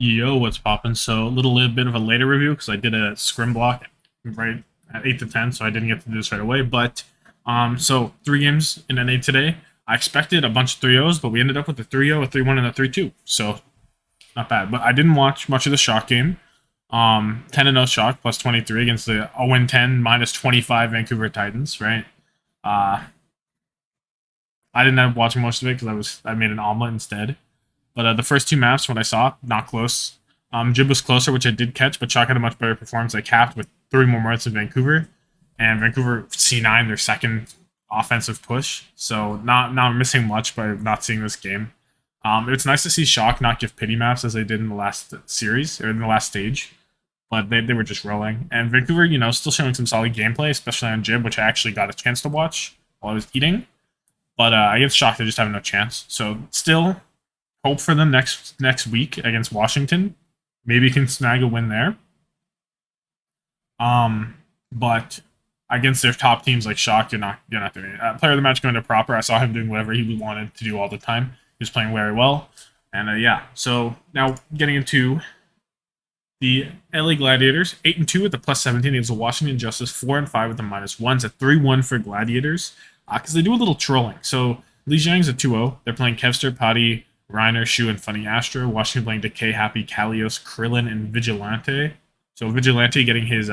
Yo, what's poppin'? So a little bit of a later review because I did a scrim block right at 8 to 10, so I didn't get to do this right away. But so 3 games in NA today. I expected a bunch of 3-0s, but we ended up with a 3-0, a 3-1, and a 3-2. So not bad. But I didn't watch much of the Shock game. 10-0 Shock plus 23 against the 0-10 minus 25 Vancouver Titans, right? Uh I didn't end up watching most of it because I made an omelet instead. But the first two maps, what I saw, not close. Jib was closer, which I did catch, but Chalk had a much better performance. I capped with 3 more minutes than Vancouver, and Vancouver C9 their second offensive push. So not missing much by not seeing this game. It's nice to see Shock not give pity maps as they did in the last series or in the last stage, but they were just rolling. And Vancouver, still showing some solid gameplay, especially on Jib, which I actually got a chance to watch while I was eating. But against Shock, they just have no chance. So still hope for them next week against Washington. Maybe can snag a win there. But against their top teams like Shock, you're not doing it. Player of the match going to Proper. I saw him doing whatever he wanted to do all the time. He was playing very well, and yeah. So now getting into the LA Gladiators, 8-2 with the plus 17 against the Washington Justice, 4-5 with the -1s, a 3-1 for Gladiators because they do a little trolling. So Li Jiang's a 2-0. They're playing Kevster, Potty, Reiner, Shu, and Funny Astro. Washington playing Decay, Happy, Kalios, Krillin, and Vigilante. So Vigilante getting his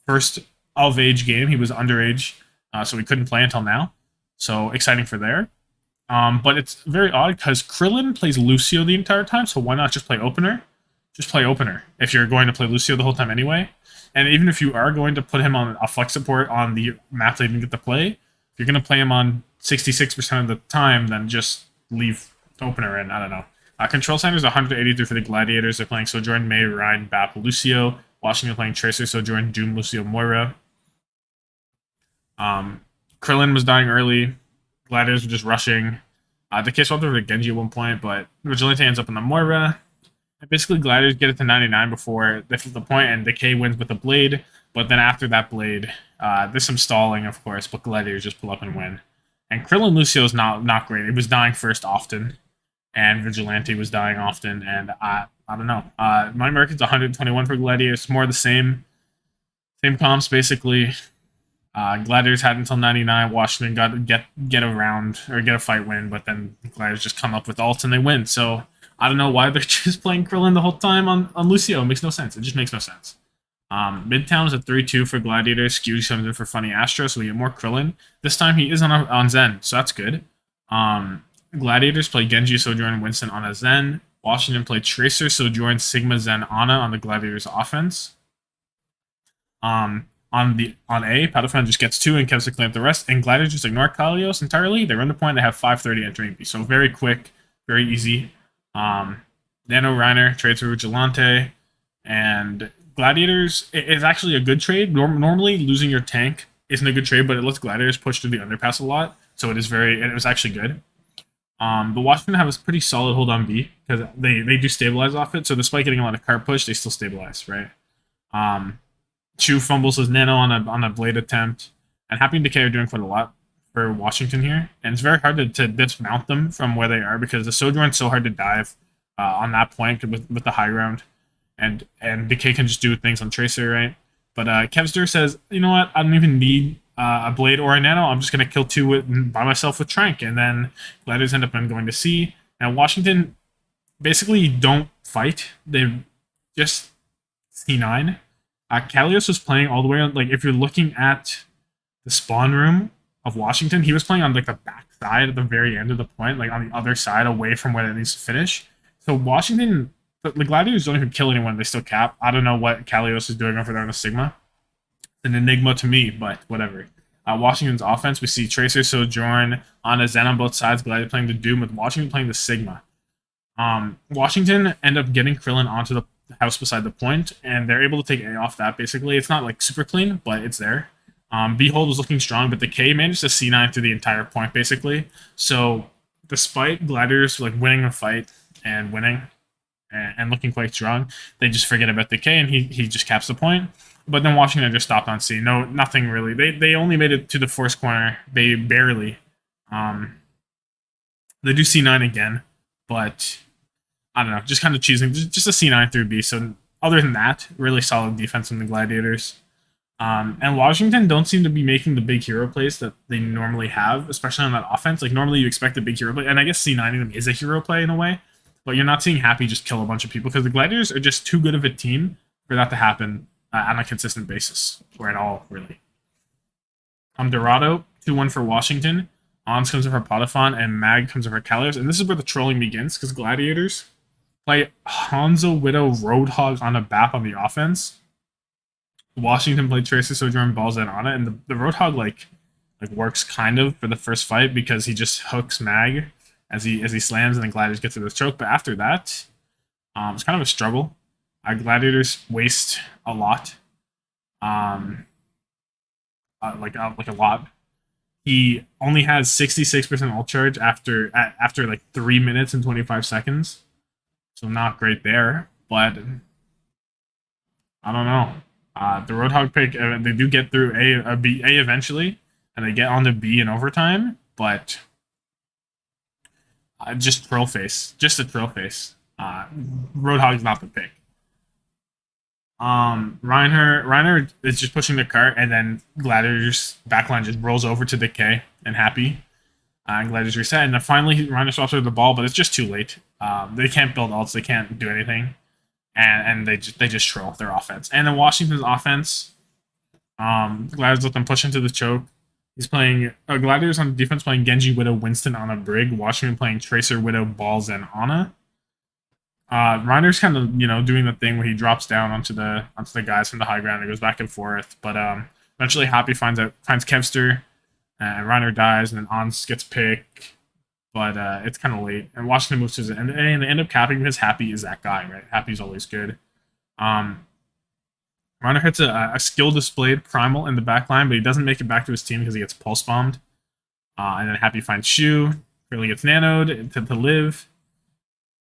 first of-age game. He was underage, so he couldn't play until now. So exciting for there. But it's very odd because Krillin plays Lucio the entire time, so why not just play opener? Just play opener if you're going to play Lucio the whole time anyway. And even if you are going to put him on a flex support on the map they didn't get to play, if you're going to play him on 66% of the time, then just leave opener in. I don't know. Control Center is 183 for the Gladiators. They're playing Sojourn, May, Ryan, Bap, Lucio. Washington playing Tracer, Sojourn, Doom, Lucio, Moira. Krillin was dying early. Gladiators were just rushing. The case swapped over to Genji at one point, but Vigilante ends up in the Moira. And basically, Gladiators get it to 99 before they flip the point, and Decay wins with the Blade. But then after that Blade, there's some stalling, of course, but Gladiators just pull up and win. And Krillin Lucio is not great. It was dying first often, and Vigilante was dying often, and I don't know. My market's 121 for Gladiators. More of the same comps, basically. Gladiators had until 99. Washington got to get a round or get a fight win, but then Gladiators just come up with ults and they win. So I don't know why they're just playing Krillin the whole time on Lucio. It makes no sense. It just makes no sense. Midtown is a 3-2 for Gladiators. Skew comes in for Funny Astro, so we get more Krillin. This time he is on Zen, so that's good. Gladiators play Genji, Sojourn, Winston on a Zen. Washington play Tracer, Sojourn, Sigma, Zen, Ana on the Gladiators offense. On A, Paddlefan just gets 2 and Kevs to clamp the rest, and Gladiators just ignore Kalios entirely. They run the point, they have 5:30 entering B, so very quick, very easy. Nano Reiner trades for Vigilante, and Gladiators is actually a good trade. Normally, losing your tank isn't a good trade, but it lets Gladiators push through the underpass a lot, so it was actually good. But Washington have a pretty solid hold on B because they do stabilize off it. So despite getting a lot of cart push, they still stabilize, right? Chu fumbles his Nano on a Blade attempt, and Happy and Decay are doing quite a lot for Washington here. And it's very hard to dismount them from where they are because the Sojourn's so hard to dive on that point with the high ground, and Decay can just do things on Tracer, right? But Kevster says, you know what? I don't even need a Blade or a Nano. I'm just going to kill 2 by myself with Trank. And then Gladiators end up going to C. And Washington basically don't fight. They just C9. Kalios was playing all the way on, like, if you're looking at the spawn room of Washington, he was playing on, like, the back side at the very end of the point, like, on the other side, away from where it needs to finish. So Washington, the Gladiators don't even kill anyone. They still cap. I don't know what Kalios is doing over there on the Sigma. An enigma to me, but whatever. Washington's offense, we see Tracer, Sojourn, on a Zen on both sides, Gladiator playing the Doom, with Washington playing the Sigma. Washington end up getting Krillin onto the house beside the point, and they're able to take A off that, basically. It's not, like, super clean, but it's there. B-Hold was looking strong, but the K managed to C9 through the entire point, basically. So, despite Gladiators, like, winning a fight and winning and looking quite strong, they just forget about the K, and he just caps the point. But then Washington just stopped on C. No, nothing really. They only made it to the force corner. They barely. They do C9 again, but I don't know, just kind of choosing just a C9 through B. So other than that, really solid defense from the Gladiators. And Washington don't seem to be making the big hero plays that they normally have, especially on that offense. Like normally you expect a big hero play, and I guess C9 is a hero play in a way, but you're not seeing Happy just kill a bunch of people because the Gladiators are just too good of a team for that to happen on a consistent basis, or at all, really. Dorado, 2-1 for Washington. Ons comes in for Potiphon, and Mag comes in for Kalios. And this is where the trolling begins, because Gladiators play Hanzo, Widow, Roadhog on a BAP on the offense. Washington played Tracer, Sojourn, Balls, and Ana, and the Roadhog like works kind of for the first fight because he just hooks Mag as he slams, and then Gladiators get to this choke. But after that, it's kind of a struggle. Gladiators waste a lot, like a lot. He only has 66% ult charge after like 3 minutes and 25 seconds, so not great there. But I don't know. The Roadhog pick, they do get through A eventually, and they get on to B in overtime, but just troll face. Just a troll face. Roadhog's not the pick. Reiner is just pushing the cart, and then Gladiator's backline just rolls over to Decay and Happy. And Gladiators reset, and then finally Reiner swaps over the ball, but it's just too late. They can't build ults, they can't do anything. And they just troll their offense. And then Washington's offense, Gladiators let them push into the choke. He's playing Gladiators on defense playing Genji, Widow, Winston on a Brig. Washington playing Tracer, Widow, Balls, and Ana. Reiner's kind of doing the thing where he drops down onto the guys from the high ground and goes back and forth. But eventually Happy finds Kevster, and Reiner dies, and then Ons gets picked. But it's kind of late, and Washington moves to the end, and they end up capping because Happy is that guy, right? Happy's always good. Reiner hits a skill displayed Primal in the back line, but he doesn't make it back to his team because he gets pulse bombed. And then Happy finds Shu, really gets nanoed to live.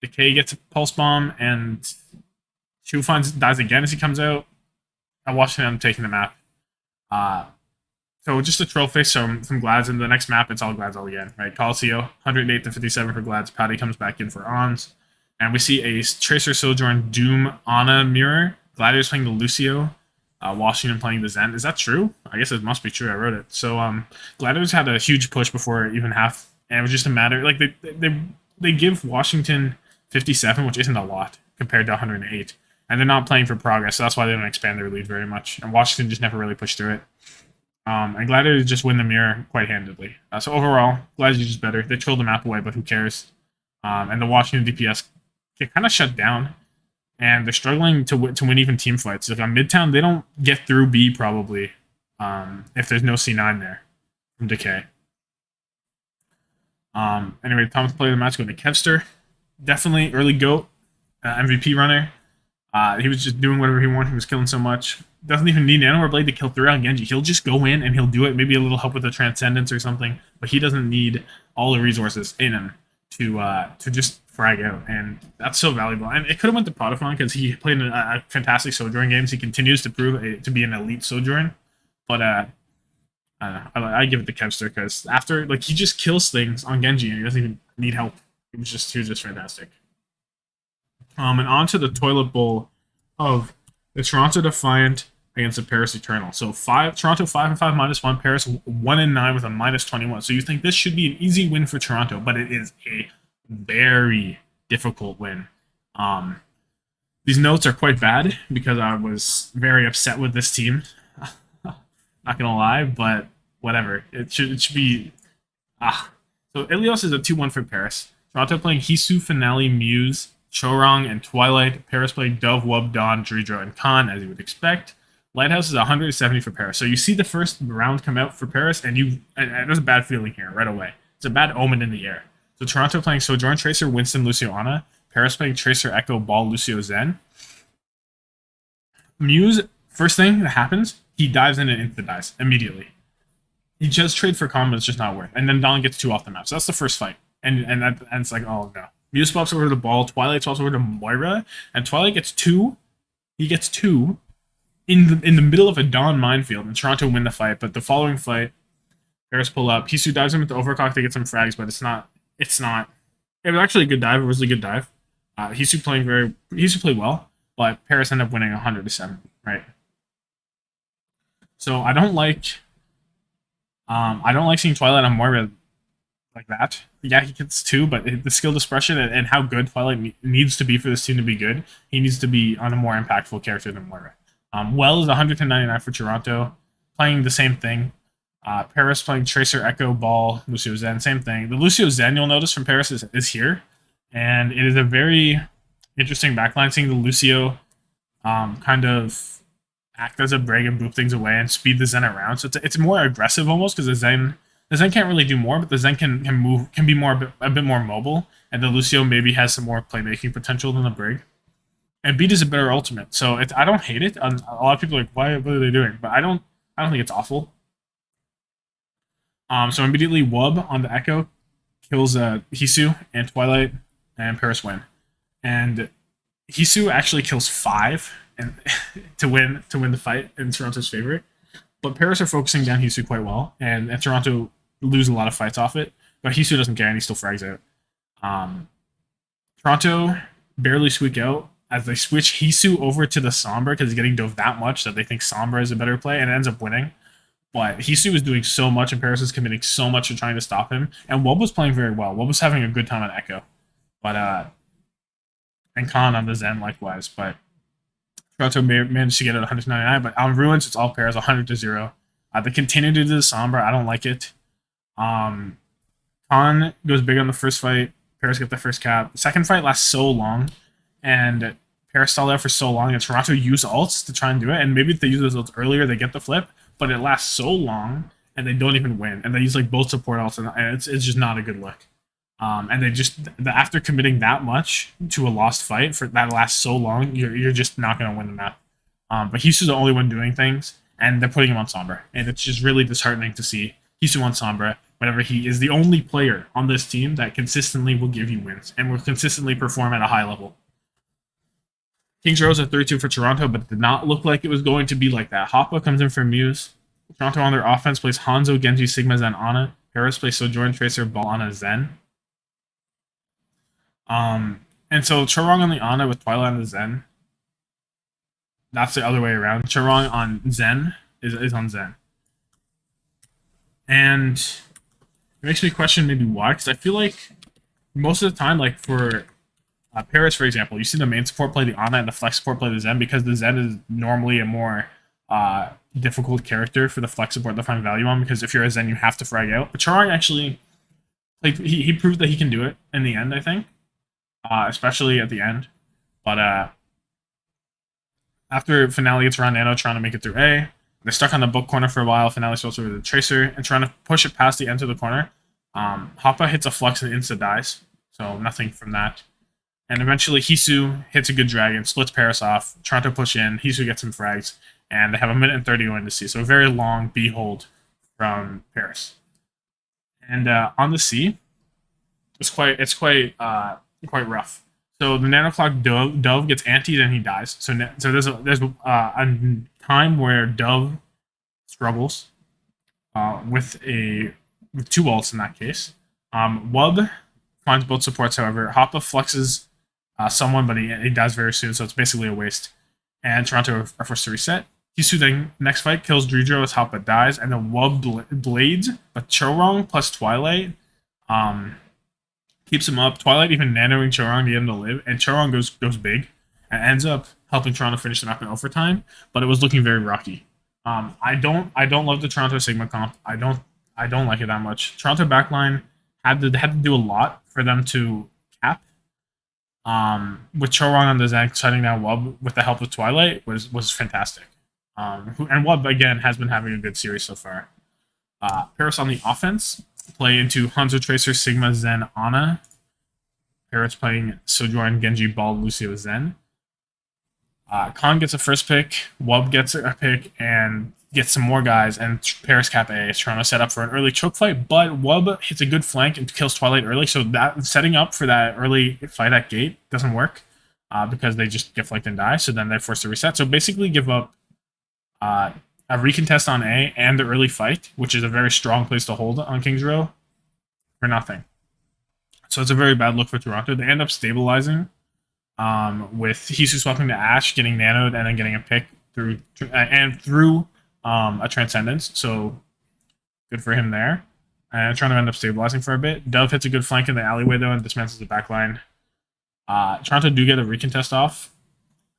Decay gets a pulse bomb, and Shu dies again as he comes out. And Washington taking the map. So just a troll face from Glads, and the next map, it's all Glads all again, right? Coliseo, 108 to 57 for Glads. Patty comes back in for Ons. And we see a Tracer, Sojourn, Doom, Ana mirror. Gladiators playing the Lucio. Washington playing the Zen. Is that true? I guess it must be true. I wrote it. So Gladiators had a huge push before even half, and it was just a matter, like they give Washington 57, which isn't a lot compared to 108. And they're not playing for progress, so that's why they don't expand their lead very much. And Washington just never really pushed through it. And Gladiators just win the mirror quite handedly. So overall, Gladiators just better. They trolled the map away, but who cares? And the Washington DPS get kind of shut down, and they're struggling to win even team fights. Like on Midtown, they don't get through B probably if there's no C9 there from Decay. Anyway, Thomas played the match going to Kevster. Definitely early GOAT, MVP runner. He was just doing whatever he wanted. He was killing so much. Doesn't even need Nano or Blade to kill 3 on Genji. He'll just go in and he'll do it. Maybe a little help with the Transcendence or something. But he doesn't need all the resources in him to just frag out. And that's so valuable. And it could have went to Potiphon because he played a fantastic Sojourn games. He continues to prove to be an elite Sojourn. But I don't know. I give it to Kevster because after he just kills things on Genji and he doesn't even need help. He was just fantastic. And on to the toilet bowl of the Toronto Defiant against the Paris Eternal. So Toronto 5-5 -1, Paris 1-9 with a -21. So you think this should be an easy win for Toronto, but it is a very difficult win. These notes are quite bad because I was very upset with this team. Not gonna lie, but whatever. It should be. So Ilios is a 2-1 for Paris. Toronto playing HEESU, Finale, Muse, Chorong, and Twilight. Paris playing Dove, Wub, Dawn, Dredro, and Khan, as you would expect. Lighthouse is 170 for Paris. So you see the first round come out for Paris, and there's a bad feeling here right away. It's a bad omen in the air. So Toronto playing Sojourn, Tracer, Winston, Lucio, Ana. Paris playing Tracer, Echo, Ball, Lucio, Zen. Muse, first thing that happens, he dives in and into the dice immediately. He just trade for combo, it's just not worth. And then Dawn gets 2 off the map. So that's the first fight. And it's like, oh no. Muse swaps over to the Ball, Twilight swaps over to Moira, and Twilight gets 2. He gets 2 in the middle of a Dawn minefield, and Toronto win the fight. But the following fight, Paris pull up. HEESU dives him with the overclock to get some frags, but it's not. It was actually a good dive. It was a good dive. HEESU played well, but Paris ended up winning 100-7, right? So I don't like seeing Twilight on Moira like that. Yeah, he gets two, but the skill dispersion and how good Twilight needs to be for this team to be good, he needs to be on a more impactful character than Moira. Well is 199 for Toronto, playing the same thing. Paris playing Tracer, Echo, Ball, Lucio Zen, same thing. The Lucio Zen, you'll notice from Paris, is here, and it is a very interesting backline, seeing the Lucio kind of act as a brig and boop things away and speed the Zen around. So it's more aggressive almost, because the Zen can't really do more, but the Zen can move, can be a bit more mobile, and the Lucio maybe has some more playmaking potential than the brig. And Beat is a better ultimate, so I don't hate it. A lot of people are like, what are they doing? But I don't think it's awful. So immediately Wub on the Echo kills HEESU and Twilight, and Paris win. And HEESU actually kills 5 and to win the fight in Toronto's favor. But Paris are focusing down HEESU quite well, and Toronto lose a lot of fights off it. But HEESU doesn't care, and he still frags out. Toronto barely squeak out as they switch HEESU over to the Sombra because he's getting dove that much that they think Sombra is a better play, and it ends up winning. But HEESU is doing so much, and Paris is committing so much to trying to stop him. And Wub was playing very well. Wub was having a good time on Echo. But and Khan on the Zen likewise. But Toronto managed to get it 199. But on Ruins, it's all pairs, 100-0. They continue to do the Sombra. I don't like it. Khan goes big on the first fight. Paris get the first cap. The second fight lasts so long, and Paris stalled out for so long, and Toronto use ults to try and do it. And maybe if they use those ults earlier, they get the flip. But it lasts so long, and they don't even win. And they use like both support ults, and it's just not a good look. And they just, after committing that much to a lost fight for that lasts so long, you're just not going to win the map. But HEESU's the only one doing things, and they're putting him on Sombra. And it's just really disheartening to see HEESU on Sombra whenever he is the only player on this team that consistently will give you wins and will consistently perform at a high level. Kings Rose at 3-2 for Toronto, but it did not look like it was going to be like that. Hoppa comes in for Muse. Toronto on their offense plays Hanzo, Genji, Sigma, Zen, Ana. Paris plays Sojourn, Tracer, Ball, Ana, Zen. And so Chorong on the Ana with Twilight on the Zen. That's the other way around. Chorong on Zen is on Zen. And it makes me question maybe why, because I feel like most of the time, like for Paris, for example, you see the main support play the Ana and the flex support play the Zen, because the Zen is normally a more difficult character for the flex support to find value on, because if you're a Zen, you have to frag out. But Chorong actually, like, he proved that he can do it in the end, I think. Especially at the end. But after Finale gets around Nano trying to make it through A, they're stuck on the book corner for a while. Finale switches over to the Tracer and trying to push it past the end of the corner. Hoppa hits a Flux and insta dies, so nothing from that. And eventually HEESU hits a good dragon, splits Paris off, trying to push in. HEESU gets some frags, and they have a minute and 30 going to C. So a very long B hold from Paris. And on the C, it's quite rough. So the nanoclock Dove gets antied and he dies. So there's a time where Dove struggles with 2 ults in that case. Wub finds both supports, however. Hoppa flexes someone, but he dies very soon, so it's basically a waste. And Toronto are forced to reset. HEESU then next fight kills Dredro as Hoppa dies, and then Wub blades, but Chorong plus Twilight keeps him up. Twilight even nanoing Chorong to get him to live, and Chorong goes big and ends up helping Toronto finish the map in overtime. But it was looking very rocky. I don't love the Toronto Sigma comp. I don't like it that much. Toronto backline had to do a lot for them to cap. With Chorong on the Zen shutting down Wub with the help of Twilight was fantastic. And Wub again has been having a good series so far. Paris on the offense play into Hanzo, Tracer, Sigma, Zen, Ana. Paris playing Sojourn, Genji, Ball, Lucio, Zen. Khan gets a first pick, Wub gets a pick, and gets some more guys, and Paris cap A is trying to set up for an early choke fight, but Wub hits a good flank and kills Twilight early, so that setting up for that early fight at gate doesn't work because they just get flanked and die, so then they're forced to reset. So basically give up a recontest on A and the early fight, which is a very strong place to hold on Kings Row, for nothing. So it's a very bad look for Toronto. They end up stabilizing with HEESU swapping to Ashe, getting nanoed, and then getting a pick through a Transcendence. So good for him there. And trying to end up stabilizing for a bit. Dove hits a good flank in the alleyway though and dismantles the backline. Toronto do get a recontest off,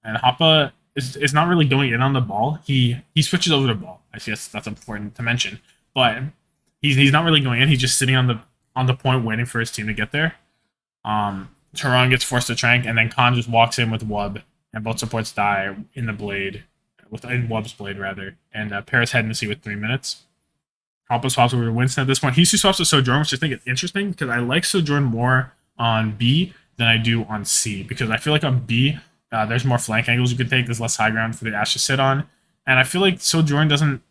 and Hoppa is not really going in on the ball. He switches over the ball. I guess that's important to mention, but he's not really going in. He's just sitting on the point waiting for his team to get there. Tehran gets forced to trank, and then Khan just walks in with Wub, and both supports die in the blade, in Wub's blade rather, and Paris head in the sea with 3 minutes. Hoppa swaps over to Winston at this point. HEESU swaps to Sojourn, which I think is interesting because I like Sojourn more on B than I do on C, because I feel like on B, there's more flank angles you could take. There's less high ground for the Ashe to sit on. And I feel like Sojourn doesn't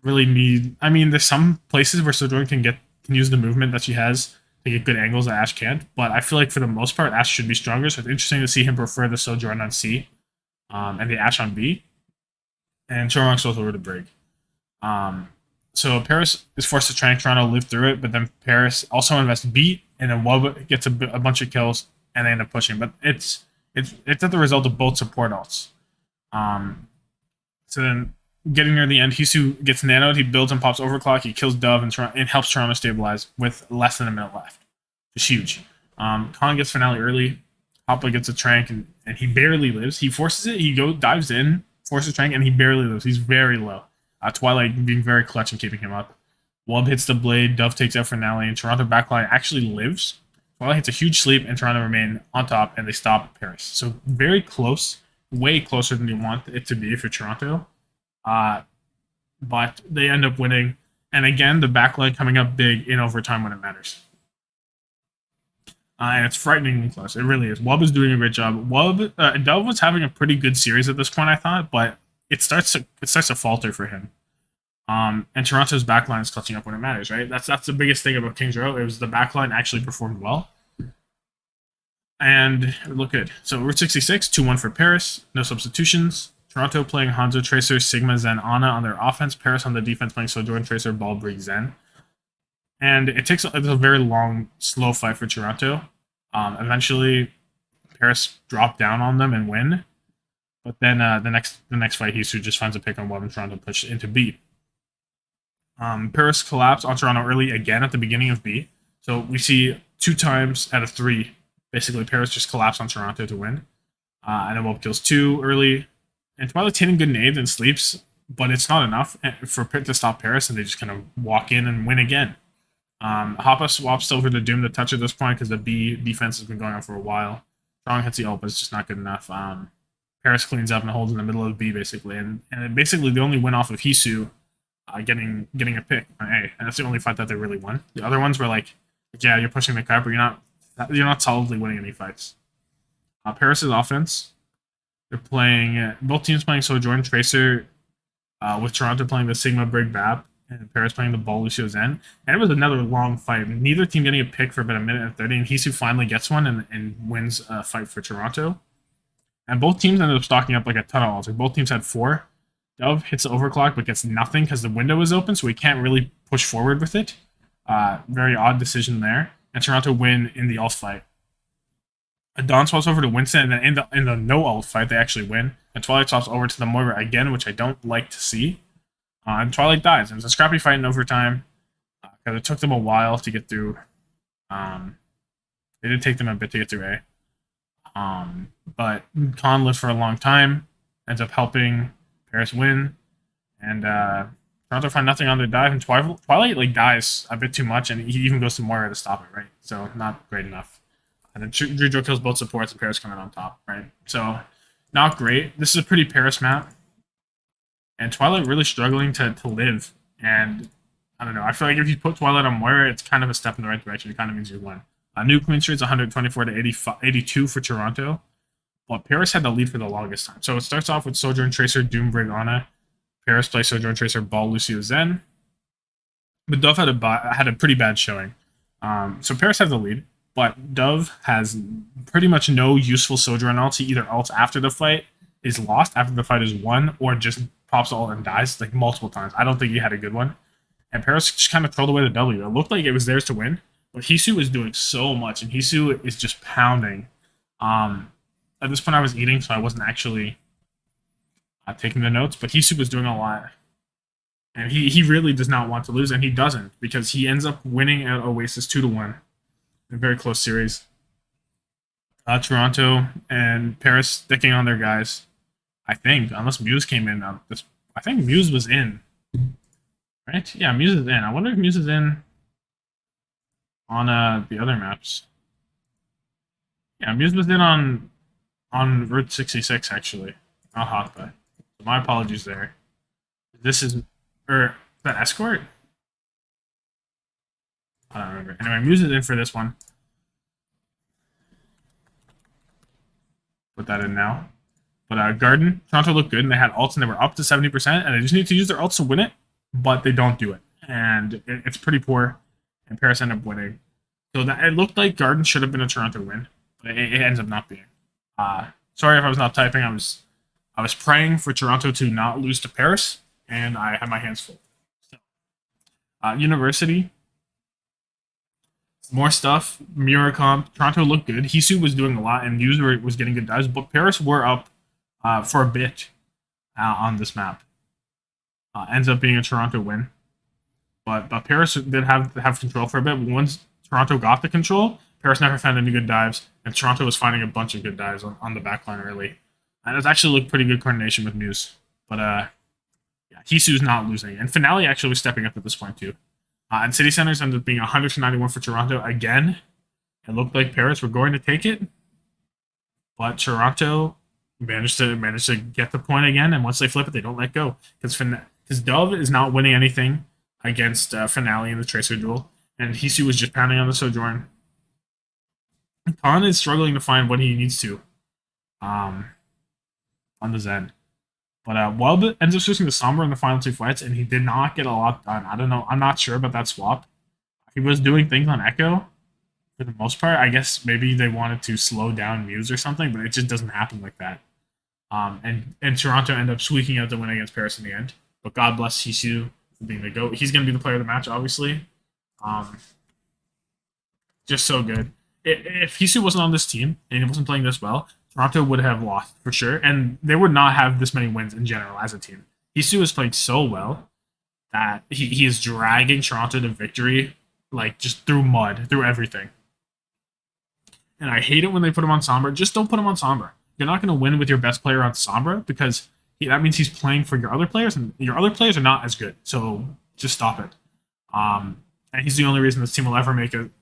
really need... I mean, there's some places where Sojourn can use the movement that she has to get good angles that Ashe can't. But I feel like for the most part, Ashe should be stronger. So it's interesting to see him prefer the Sojourn on C and the Ashe on B. And Chorong goes over to break. So Paris is forced to try and Toronto live through it, but then Paris also invests B, and then Wub gets a bunch of kills, and they end up pushing. But it's at the result of both support ults. So then getting near the end, HEESU gets nanoed, he builds and pops overclock, he kills Dove, and helps Toronto stabilize with less than a minute left. It's huge. Khan gets finale early, Hoppa gets a trank, and he barely lives. He forces it, he dives in, forces trank, and he barely lives. He's very low. Twilight being very clutch and keeping him up. Wub hits the blade, Dove takes out finale, and Toronto backline actually lives. Twilight hits a huge sleep, and Toronto remain on top, and they stop Paris. So very close, way closer than you want it to be for Toronto. But they end up winning. And again, the backline coming up big in overtime when it matters. And it's frighteningly close. It really is. Wub is doing a great job. Dove was having a pretty good series at this point, I thought, but it starts to falter for him. And Toronto's backline is clutching up when it matters, right? That's the biggest thing about Kings Row. It was the backline actually performed well. And it looked good. So Route 66, 2-1 for Paris. No substitutions. Toronto playing Hanzo, Tracer, Sigma, Zen, Ana on their offense. Paris on the defense playing Sojourn, Tracer, Ball, Brig, Zen. And it's a very long, slow fight for Toronto. Eventually, Paris drop down on them and win. But then the next fight, HEESU just finds a pick on Wub and Toronto push into B. Paris collapsed on Toronto early again at the beginning of B. So we see 2 times out of 3, basically Paris just collapsed on Toronto to win. And then Wub kills 2 early. And Twilight's hitting good nades and sleeps, but it's not enough for Pit to stop Paris, and they just kind of walk in and win again. Hoppa swaps over to Doom to touch at this point because the B defense has been going on for a while. Strong hits the ult, but it's just not good enough. Paris cleans up and holds in the middle of B, basically. And basically the only win off of HEESU getting a pick on A. And that's the only fight that they really won. The other ones were like, yeah, you're pushing the card, but you're not solidly winning any fights. Paris' offense, they're playing, both teams playing Sojourn, Tracer, with Toronto playing the Sigma, Brig, Bap, and Paris playing the Ball, Lucio, Zen. And it was another long fight. Neither team getting a pick for about a minute and 30, and HEESU finally gets one and wins a fight for Toronto. And both teams ended up stocking up like a ton of ults. Like both teams had 4. Dove hits the overclock but gets nothing because the window is open, so he can't really push forward with it. Very odd decision there. And Toronto win in the ult fight. Dawn swaps over to Winston, and then in the no ult fight, they actually win. And Twilight swaps over to the Moira again, which I don't like to see. And Twilight dies. And it's a scrappy fight in overtime because it took them a while to get through. It did take them a bit to get through A. But Khan lived for a long time, ends up helping Paris win, and Toronto find nothing on their dive, and Twilight like dies a bit too much, and he even goes to Moira to stop it, right? So not great enough. And then Jujo kills both supports, and Paris come out on top, right? So not great. This is a pretty Paris map, and Twilight really struggling to live, and I don't know. I feel like if you put Twilight on Moira, it's kind of a step in the right direction. It kind of means you won. New Queen Street's 124 to 82 for Toronto. But Paris had the lead for the longest time. So it starts off with Sojourn, Tracer, Doom, Brig, Ana. Paris plays Sojourn, Tracer, Ball, Lucio, Zen. But Dove had a pretty bad showing. So Paris has the lead, but Dove has pretty much no useful Sojourn ults. He either ults after the fight, is lost after the fight is won, or just pops ult and dies like multiple times. I don't think he had a good one. And Paris just kind of trolled away the W. It looked like it was theirs to win, but HEESU is doing so much, and HEESU is just pounding. At this point, I was eating, so I wasn't actually taking the notes. But HEESU was doing a lot, and he really does not want to lose, and he doesn't because he ends up winning at Oasis 2-1 in a very close series. Toronto and Paris sticking on their guys. I think, unless Muse came in. I think Muse was in. Right? Yeah, Muse is in. I wonder if Muse is in on the other maps. Yeah, Muse was in on Route 66, actually. Not Hotba. So my apologies there. This is... Or, that Escort? I don't remember. Anyway, Muse is in for this one. Put that in now. But Garden, Toronto looked good, and they had ults, and they were up to 70%, and they just need to use their ults to win it, but they don't do it. And it's pretty poor, and Paris ended up winning. So it looked like Garden should have been a Toronto win, but it ends up not being. Sorry if I was not typing. I was praying for Toronto to not lose to Paris, and I had my hands full. So, University, more stuff. Mirror comp. Toronto looked good. HEESU was doing a lot, and User was getting good dives, but Paris were up for a bit on this map. Ends up being a Toronto win. But Paris did have control for a bit. Once Toronto got the control, Paris never found any good dives, and Toronto was finding a bunch of good dives on the backline early. And it actually looked pretty good coordination with Muse. But yeah, HEESU's not losing. And Finale actually was stepping up at this point too. And City Centers ended up being 191 for Toronto again. It looked like Paris were going to take it, but Toronto managed to get the point again. And once they flip it, they don't let go because Dove is not winning anything against Finale in the Tracer duel, and HEESU was just pounding on the Sojourn. Khan is struggling to find what he needs to on the Zen. But Wub ends up switching to Sombra in the final two fights, and he did not get a lot done. I don't know. I'm not sure about that swap. He was doing things on Echo for the most part. I guess maybe they wanted to slow down Muse or something, but it just doesn't happen like that. And Toronto ended up squeaking out the win against Paris in the end. But God bless HEESU for being the GOAT. He's going to be the player of the match, obviously. Just so good. If HEESU wasn't on this team and he wasn't playing this well, Toronto would have lost for sure, and they would not have this many wins in general as a team. HEESU is playing so well that he is dragging Toronto to victory, like just through mud, through everything. And I hate it when they put him on Sombra. Just don't put him on Sombra. You're not going to win with your best player on Sombra because that means he's playing for your other players, and your other players are not as good. So just stop it. And he's the only reason this team will ever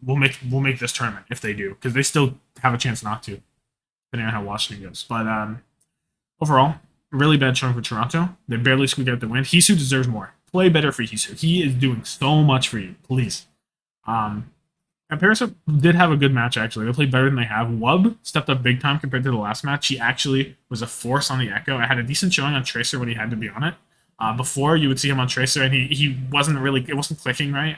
will make this tournament if they do, because they still have a chance not to, depending on how Washington goes. But overall, really bad showing for Toronto. They barely squeaked out the win. HEESU deserves more. Play better for HEESU. He is doing so much for you. Please. And Paris did have a good match, actually. They played better than they have. Wub stepped up big time compared to the last match. He actually was a force on the Echo. I had a decent showing on Tracer when he had to be on it. Before, you would see him on Tracer, and he wasn't really... It wasn't clicking right.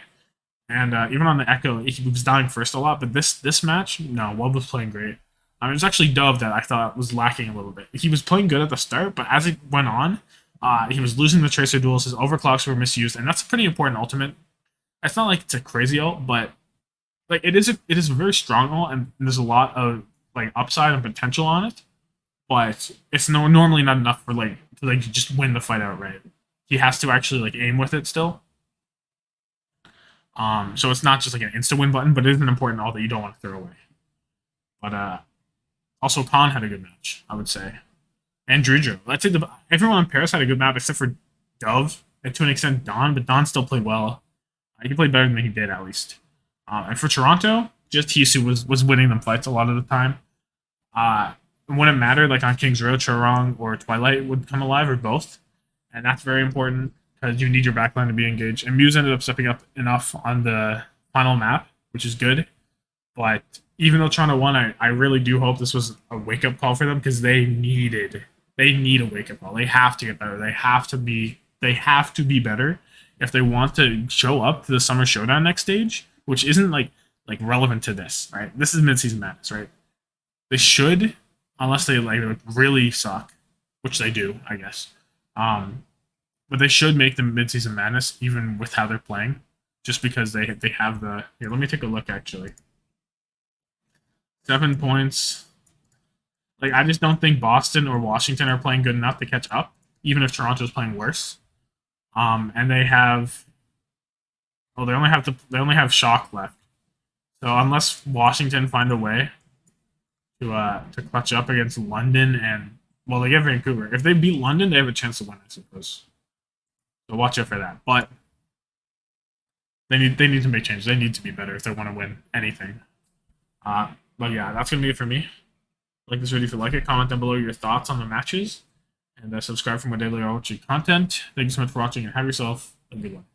And even on the Echo, he was dying first a lot. But this match, no, Wub was playing great. It was actually Dove that I thought was lacking a little bit. He was playing good at the start, but as it went on, he was losing the Tracer duels. His overclocks were misused, and that's a pretty important ultimate. It's not like it's a crazy ult, but like it is a very strong ult, and there's a lot of like upside and potential on it. But it's normally not enough for to just win the fight outright. He has to actually like aim with it still. So it's not just like an insta win button, but it is an important ult that you don't want to throw away. But also Khan had a good match, I would say, and Drujo. I'd say everyone in Paris had a good map except for Dove and to an extent Don, but Don still played well. He played better than he did at least. And for Toronto, just HEESU was winning them fights a lot of the time. When it mattered, like on King's Row, Chorong or Twilight would come alive, or both. And that's very important because you need your backline to be engaged. And Muse ended up stepping up enough on the final map, which is good. But even though Toronto won, I really do hope this was a wake-up call for them because they need a wake-up call. They have to get better. They have to be better if they want to show up to the Summer Showdown next stage, which isn't like relevant to this, right? This is Mid-Season Madness, right? They should, unless they really suck, which they do, I guess. But they should make them Mid-Season Madness even with how they're playing, just because they have the... Here, let me take a look, actually. 7 points. Like, I just don't think Boston or Washington are playing good enough to catch up, even if Toronto's playing worse. And they have, well, they only have Shock left. So unless Washington find a way to clutch up against London and, well, they get Vancouver. If they beat London, they have a chance to win, I suppose. So watch out for that. But they need to make changes. They need to be better if they want to win anything. But yeah, that's gonna be it for me. Like this video if you like it. Comment down below your thoughts on the matches, and subscribe for more daily Overwatch content. Thank you so much for watching, and have yourself a good one.